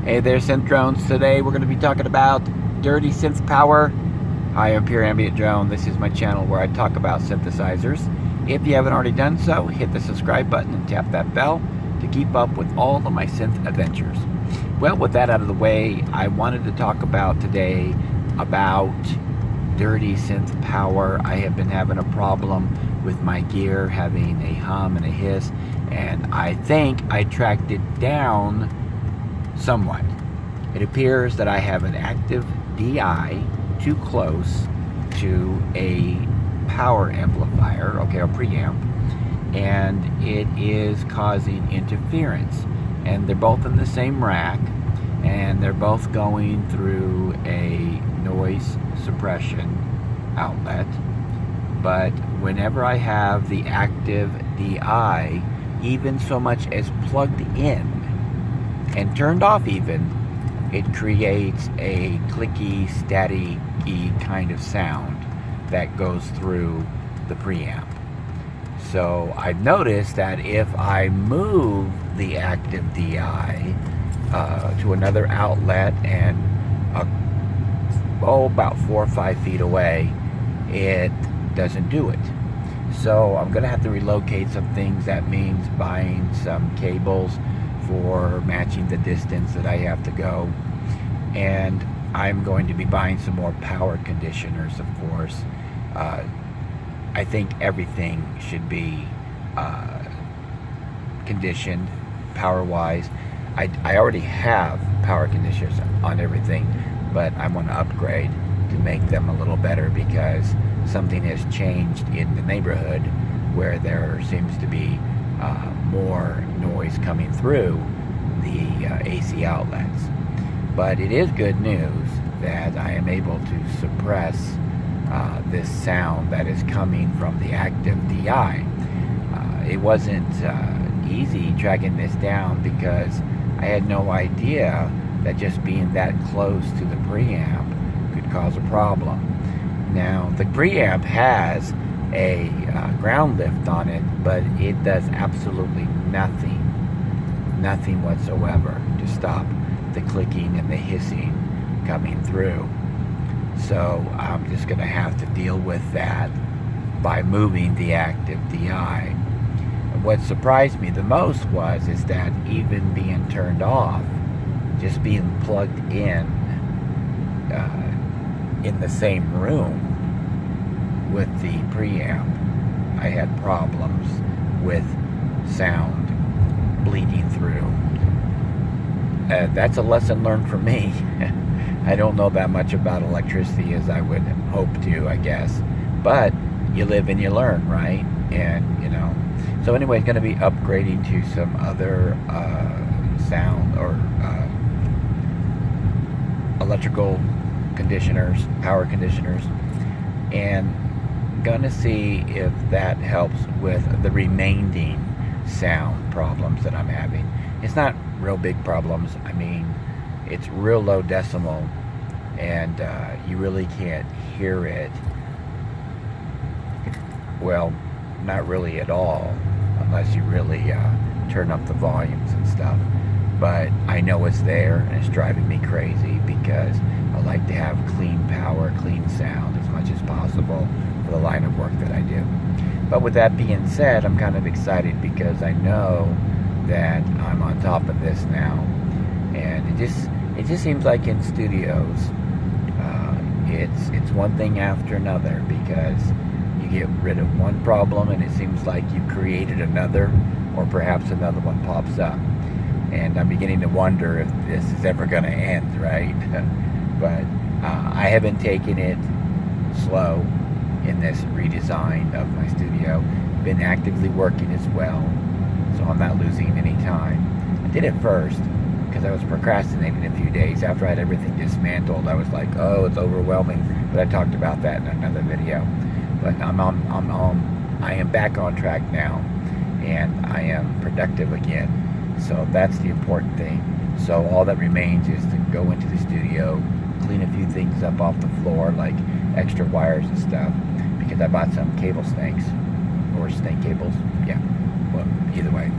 Hey there, synth drones. Today we're going to be talking about dirty synth power. Hi, I'm Pure Ambient Drone. This is my channel where I talk about synthesizers. If you haven't already done so, hit the subscribe button and tap that bell to keep up with all of my synth adventures. Well, with that out of the way, I wanted to talk about today about dirty synth power. I have been having a problem with my gear having a hum and a hiss, and I think I tracked it down somewhat. It appears that I have an active DI too close to a power amplifier, okay, or preamp, and it is causing interference. And they're both in the same rack, and they're both going through a noise suppression outlet. But whenever I have the active DI even so much as plugged in and turned off even, it creates a clicky, static-y kind of sound that goes through the preamp. So I've noticed that if I move the active DI to another outlet and about 4 or 5 feet away, it doesn't do it. So I'm gonna have to relocate some things. That means buying some cables for matching the distance that I have to go, and I'm going to be buying some more power conditioners, of course. I think everything should be conditioned power-wise. I already have power conditioners on everything, but I want to upgrade to make them a little better because something has changed in the neighborhood where there seems to be more noise coming through the AC outlets. But it is good news that I am able to suppress this sound that is coming from the active DI. It wasn't easy tracking this down because I had no idea that just being that close to the preamp could cause a problem. Now, the preamp has a ground lift on it, but it does absolutely nothing whatsoever to stop the clicking and the hissing coming through. So I'm just going to have to deal with that by moving the active DI. What surprised me the most is that even being turned off, just being plugged in the same room with the preamp, I had problems with sound bleeding through. That's a lesson learned for me. I don't know that much about electricity as I would hope to, I guess. But you live and you learn, right? And, you know. So anyway, it's going to be upgrading to some other sound or electrical conditioners, power conditioners. And going to see if that helps with the remaining sound problems that I'm having. It's not real big problems. I mean, it's real low decimal, and you really can't hear it. Well, not really at all, unless you really turn up the volumes and stuff. But I know it's there, and it's driving me crazy because I like to have clean power, clean sound as much as possible for the line of work that I do. But with that being said, I'm kind of excited because I know that I'm on top of this now, and it just seems like in studios, it's one thing after another because you get rid of one problem and it seems like you've created another, or perhaps another one pops up. And I'm beginning to wonder if this is ever going to end, right? But I haven't taken it slow in this redesign of my studio. Been actively working as well, so I'm not losing any time. I did it first because I was procrastinating a few days. After I had everything dismantled, I was like, oh, it's overwhelming. But I talked about that in another video. But I am back on track now, and I am productive again. So that's the important thing. So all that remains is to go into the studio, clean a few things up off the floor, like extra wires and stuff, because I bought some cable snakes, or snake cables, yeah, well, either way.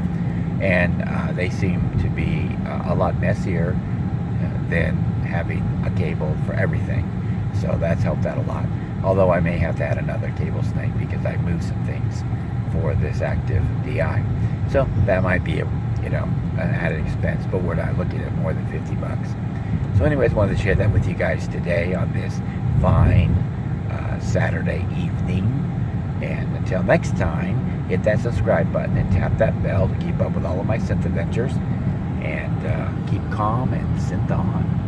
And they seem to be a lot messier than having a cable for everything. So that's helped out a lot. Although I may have to add another cable snake because I moved some things for this active DI. So that might be a, an added expense, but we're not looking at more than 50 bucks. So anyways, wanted to share that with you guys today on this fine Saturday evening. And until next time, hit that subscribe button and tap that bell to keep up with all of my synth adventures. And keep calm and synth on.